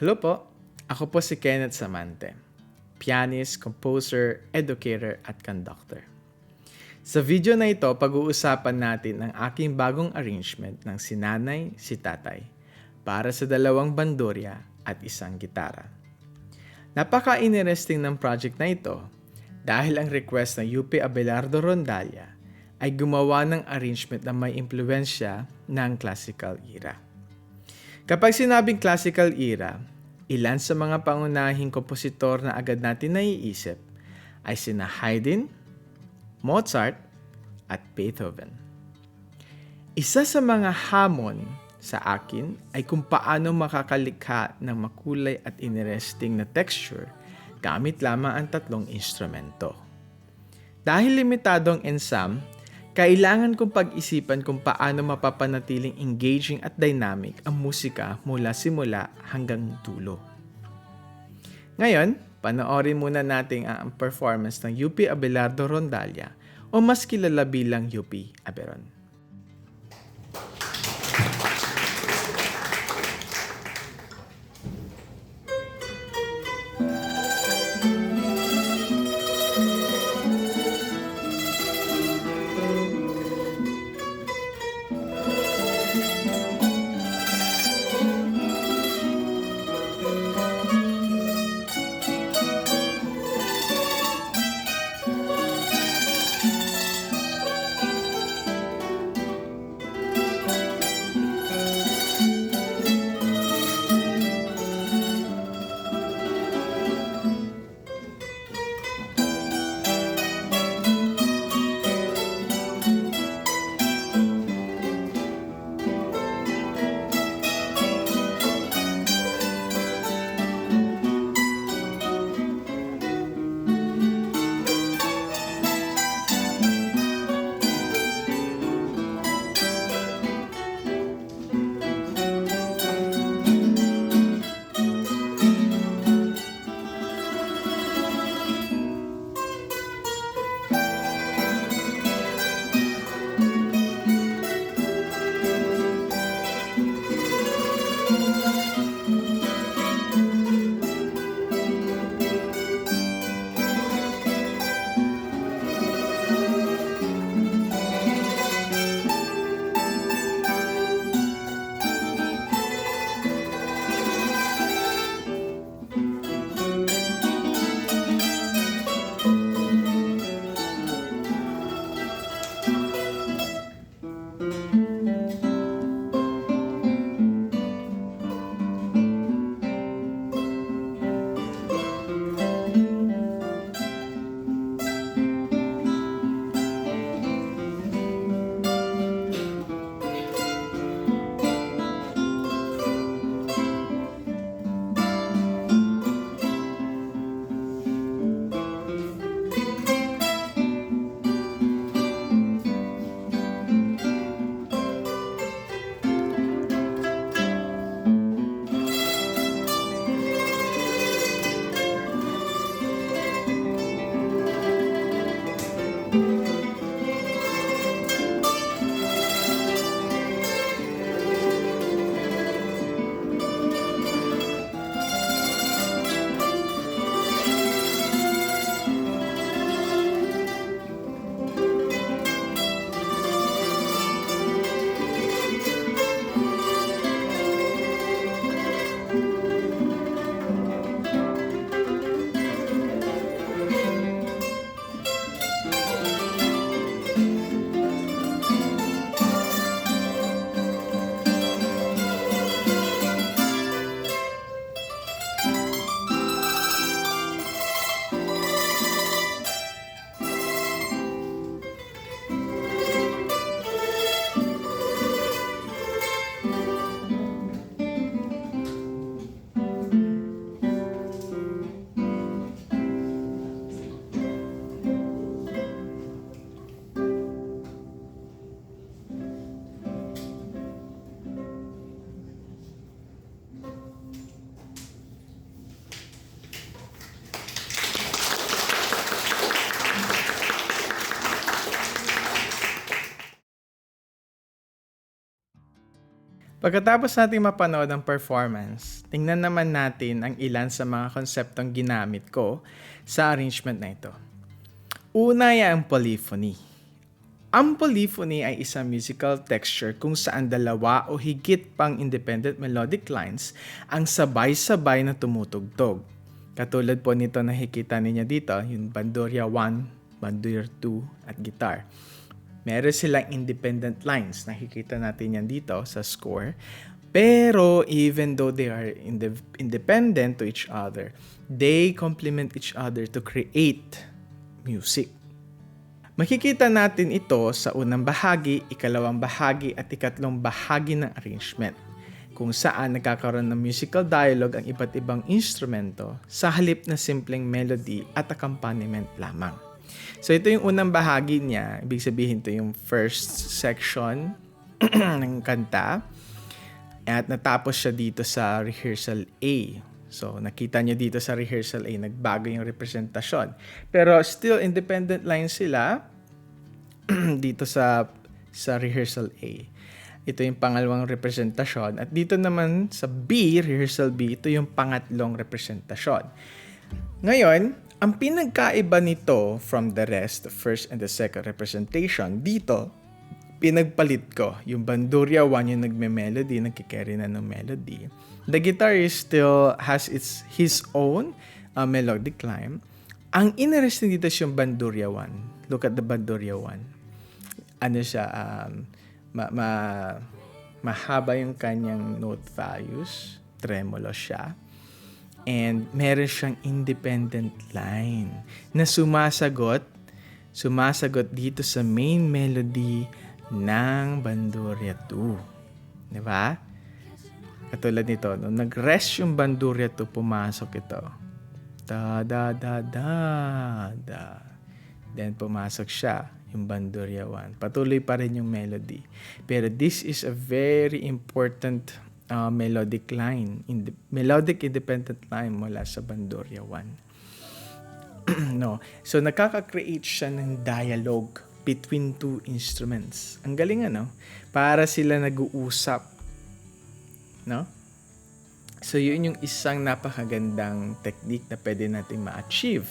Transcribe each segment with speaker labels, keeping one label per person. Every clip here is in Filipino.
Speaker 1: Hello po, ako po si Kenneth Samante, pianist, composer, educator at conductor. Sa video na ito, pag-uusapan natin ang aking bagong arrangement ng sinanay, si tatay para sa 2 bandurya at 1 gitara. Napaka-interesting ng project na ito dahil ang request ng UP Abelardo Rondalia ay gumawa ng arrangement na may impluensya ng classical era. Kapag sinabing classical era, ilan sa mga pangunahing kompositor na agad natin naiisip ay sina Haydn, Mozart, at Beethoven. Isa sa mga hamon sa akin ay kung paano makakalikha ng makulay at interesting na texture gamit lamang ang 3 instrumento. Dahil limitado ang ensam, kailangan kong pag-isipan kung paano mapapanatiling engaging at dynamic ang musika mula simula hanggang dulo. Ngayon, panoorin muna natin ang performance ng UP Abelardo Rondalia o mas kilala bilang UP Aberon. Pagkatapos nating mapanood ang performance, tingnan naman natin ang ilan sa mga konseptong ginamit ko sa arrangement na ito. Una ay ang polyphony. Ang polyphony ay isang musical texture kung saan dalawa o higit pang independent melodic lines ang sabay-sabay na tumutugtog. Katulad po nito na nakikita ninyo dito, yung bandurria 1, bandurria 2 at guitar. Meron silang independent lines. Nakikita natin yan dito sa score. Pero even though they are independent to each other, they complement each other to create music. Makikita natin ito sa unang bahagi, ikalawang bahagi at ikatlong bahagi ng arrangement, kung saan nagkakaroon ng musical dialogue ang iba't ibang instrumento sa halip na simpleng melody at accompaniment lamang. So ito yung unang bahagi niya, ibig sabihin ito yung first section ng kanta at natapos siya dito sa rehearsal A. So nakita nyo dito sa rehearsal A, nagbago yung representasyon. Pero still independent lines sila dito sa rehearsal A. Ito yung pangalawang representasyon at dito naman sa B, rehearsal B, ito yung pangatlong representasyon. Ngayon, ang pinagkaiba nito from the rest, the first and the second representation, dito, pinagpalit ko. Yung bandurria 1 yung nagme-melody, nagkikerry na ng melody. The guitar still has his own melodic line. Ang interesting dito is yung bandurria 1. Look at the bandurria 1. Ano siya, mahaba yung kanyang note values, tremolo siya. And meron siyang independent line na sumasagot dito sa main melody ng bandurria 2. Di ba? Katulad nito, nung nag-rest yung bandurria 2, pumasok ito. Da da da da da. Then pumasok siya, yung bandurria 1. Patuloy pa rin yung melody. Pero this is a very important melodic line, melodic independent line mula sa bandurria 1. No. So nakaka-create siya ng dialogue between two instruments. Ang galing ano? Para sila nag-uusap. No? So yun yung isang napakagandang technique na pwede natin ma-achieve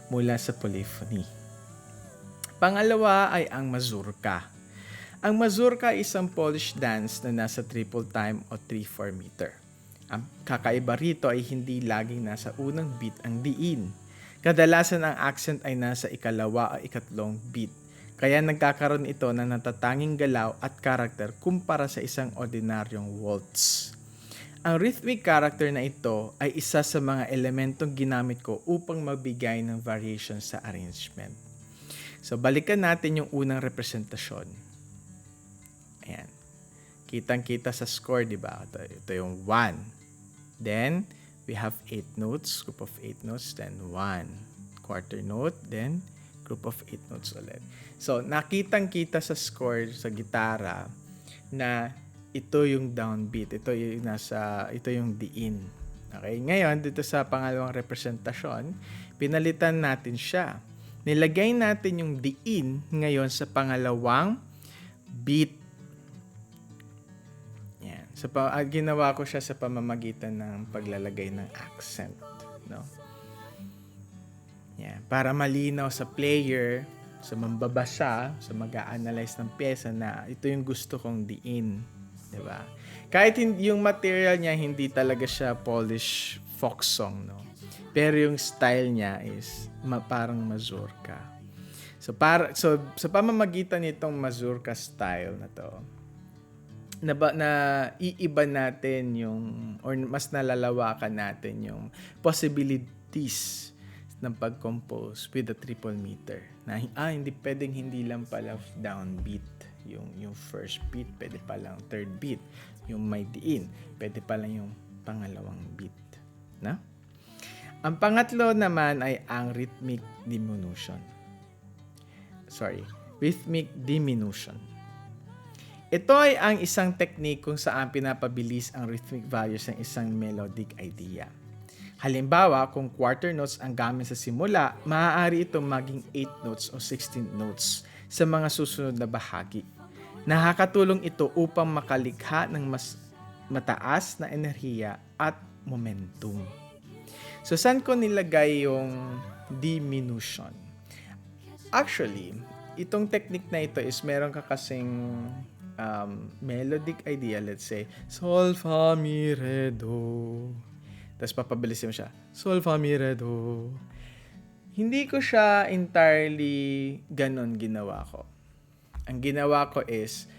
Speaker 1: mula sa polyphony. Pangalawa ay ang mazurka. Ang mazurka ay isang Polish dance na nasa triple time o 3/4 meter. Ang kakaiba rito ay hindi laging nasa unang beat ang diin. Kadalasan ang accent ay nasa ikalawa o ikatlong beat. Kaya nagkakaroon ito ng natatanging galaw at karakter kumpara sa isang ordinaryong waltz. Ang rhythmic character na ito ay isa sa mga elementong ginamit ko upang magbigay ng variation sa arrangement. So balikan natin yung unang representasyon. Ayan. Kitang-kita sa score, di ba? Ito yung 1. Then, we have 8 notes, group of 8 notes, then 1. Quarter note, then group of 8 notes ulit. So, nakitang-kita sa score sa gitara na ito yung downbeat. Ito yung diin. Okay? Ngayon, dito sa pangalawang representasyon, pinalitan natin siya. Nilagay natin yung diin ngayon sa pangalawang beat. So, ginawa ko siya sa pamamagitan ng paglalagay ng accent, no? Yan. Para malinaw sa player, sa mambabasa, sa mag-a-analyze ng pyesa na ito yung gusto kong diin, di ba? Kahit yung material niya hindi talaga siya Polish folk song, no? Pero yung style niya is parang mazurka. So sa pamamagitan nitong mazurka style na to, na iiba natin or mas nalalawakan natin yung possibilities ng pag-compose with a triple meter. Na hindi pwedeng hindi lang pala downbeat yung first beat, pwede pa lang third beat, yung may diin, pwede pa lang yung pangalawang beat, na? Ang pangatlo naman ay ang rhythmic diminution. Ito ay ang isang technique kung saan pinapabilis ang rhythmic values ng isang melodic idea. Halimbawa, kung quarter notes ang gamit sa simula, maaari itong maging 8 notes o 16 notes sa mga susunod na bahagi. Nakakatulong ito upang makalikha ng mas mataas na enerhiya at momentum. So, saan ko nilagay yung diminution? Actually, itong technique na ito is meron ka kasing melodic idea. Let's say, Sol, Fa, Mi, Re, Do. Tapos papabilisin mo siya. Sol, Fa, Mi, Re, Do. Hindi ko siya entirely ganon ginawa ko. Ang ginawa ko is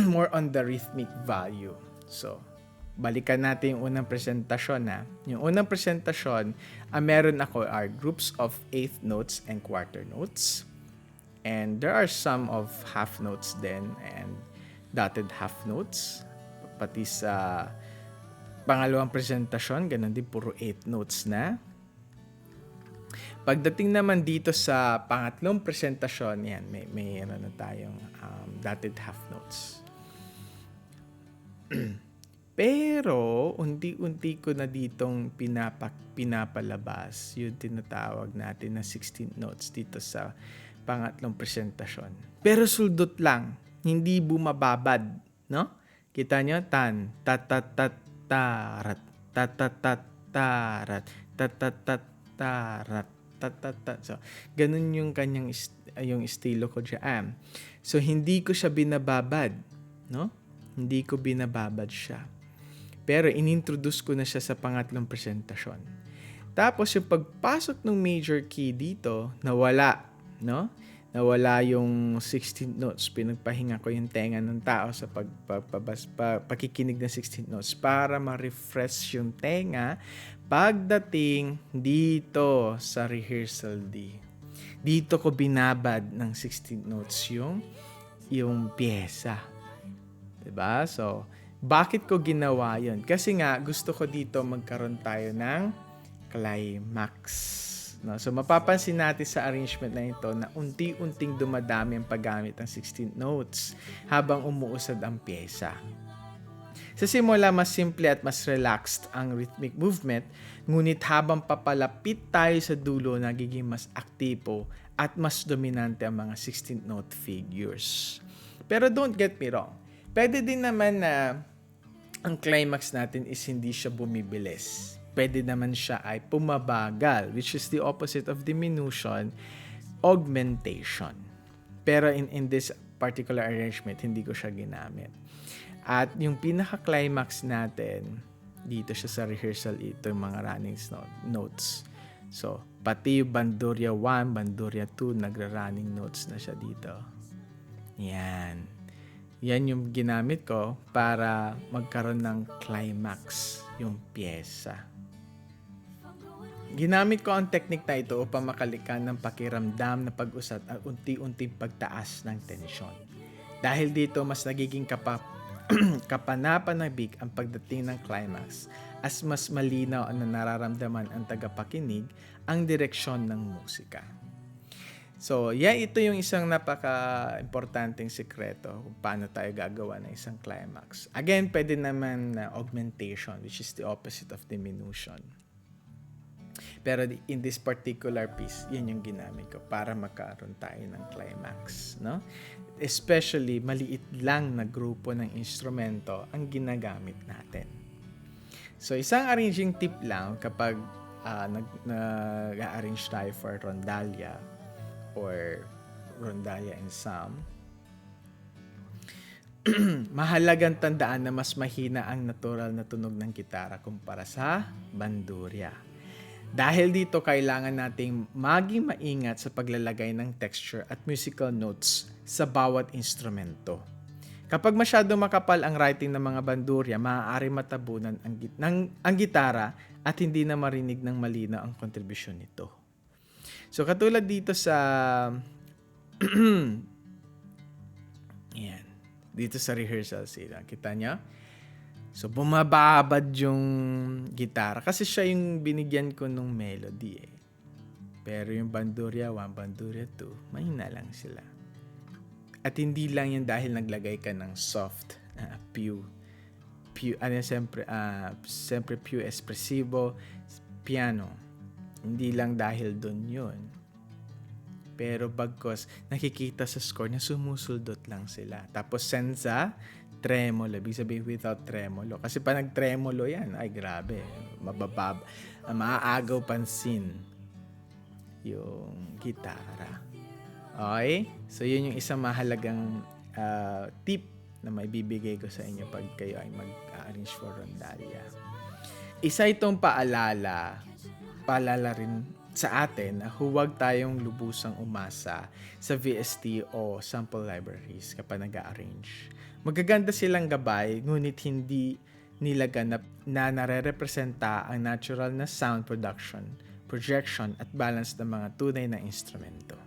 Speaker 1: more on the rhythmic value. So, balikan natin yung unang presentasyon na. Yung unang presentasyon, meron ako are groups of eighth notes and quarter notes. And there are some of half notes then and dotted half notes. Pati sa pangalawang presentasyon, ganun din, puro eighth notes na. Pagdating naman dito sa pangatlong presentasyon, yan, may ano na tayong dotted half notes. Pero, unti-unti ko na ditong pinapalabas yung tinatawag natin na 16 notes dito sa pangatlong presentasyon. Pero suldot lang, hindi bumababad, no? Kita nyo? Tan, tatatatarat, tatatatarat, tatatatarat, tatatatarat. So, ganun yung kanyang yung estilo ko dyan. So, hindi ko siya binababad, no? Hindi ko binababad siya. Pero inintroduce ko na siya sa pangatlong presentasyon. Tapos yung pagpasok ng major key dito, nawala, no? Nawala yung 16 notes. Pinagpahinga ko yung tenga ng tao sa pakikinig ng 16 notes para ma-refresh yung tenga pagdating dito sa rehearsal D. Dito ko binabad ng 16 notes yung pyesa. Diba? So, bakit ko ginawa yun? Kasi nga, gusto ko dito magkaroon tayo ng climax. No? So, mapapansin natin sa arrangement na ito na unti-unting dumadami ang paggamit ng 16 notes habang umuusad ang pyesa. Sa simula, mas simple at mas relaxed ang rhythmic movement, ngunit habang papalapit tayo sa dulo, nagiging mas aktibo at mas dominante ang mga 16-note figures. Pero don't get me wrong. Pwede din naman na ang climax natin is hindi siya bumibilis. Pwede naman siya ay pumabagal, which is the opposite of diminution, augmentation. Pero in this particular arrangement, hindi ko siya ginamit. At yung pinaka-climax natin, dito siya sa rehearsal, ito yung mga running notes. So, pati yung Bandurria 1, Bandurria 2, nagra-running notes na siya dito. Yan. Yan yung ginamit ko para magkaroon ng climax yung pyesa. Ginamit ko ang technique na ito upang makalikan ng pakiramdam na pag-usad at unti-unting pagtaas ng tensyon. Dahil dito, mas nagiging kapanapanabik ang pagdating ng climax as mas malinaw na nararamdaman ang tagapakinig ang direksyon ng musika. So, ito yung isang napaka-importanteng sekreto kung paano tayo gagawa ng isang climax. Again, pwede naman na augmentation, which is the opposite of diminution. Pero in this particular piece, yan yung ginamit ko para magkaroon tayo ng climax, no? Especially, maliit lang na grupo ng instrumento ang ginagamit natin. So, isang arranging tip lang kapag nag-arrange tayo for rondalla or rondalla ensemble, mahalagang tandaan na mas mahina ang natural na tunog ng gitara kumpara sa bandurria. Dahil dito, kailangan nating maging maingat sa paglalagay ng texture at musical notes sa bawat instrumento. Kapag masyado makapal ang writing ng mga bandurria, maaari matabunan ang gitara at hindi na marinig ng malinaw ang kontribusyon nito. So, katulad dito sa yan, dito sa rehearsal sila, kita niya? So, bumababad yung gitara kasi siya yung binigyan ko nung melody eh. Pero yung Bandurria 1, Bandurria 2, mahina lang sila. At hindi lang yan dahil naglagay ka ng soft, sempre più espressivo, piano. Hindi lang dahil dun yun. Pero bagkos, nakikita sa score na sumusuldot lang sila. Tapos senza, tremolo. Ibig sabihin without tremolo. Kasi pa nag-tremolo yan, ay grabe. Maaagaw pansin yung gitara. Okay? So, yun yung isang mahalagang tip na may bibigay ko sa inyo pag kayo ay mag-arrange for rondalya. Isa itong paalala rin sa atin na huwag tayong lubusang umasa sa VST o sample libraries kapag nag-arrange. Magaganda silang gabay, ngunit hindi nila ganap na nare-representa ang natural na sound production, projection at balance ng mga tunay na instrumento.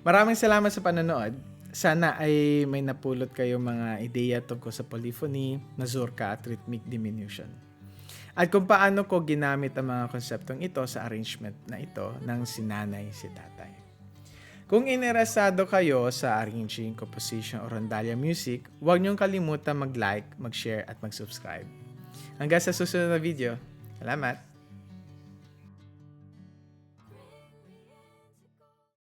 Speaker 1: Maraming salamat sa panonood. Sana ay may napulot kayo mga ideya tungkol sa polyphony, mazurka at rhythmic diminution. At kung paano ko ginamit ang mga konseptong ito sa arrangement na ito ng sinanay si tatay. Kung interesado kayo sa arranging, composition o rondalya music, huwag niyong kalimutan mag-like, mag-share at mag-subscribe. Hanggang sa susunod na video. Salamat!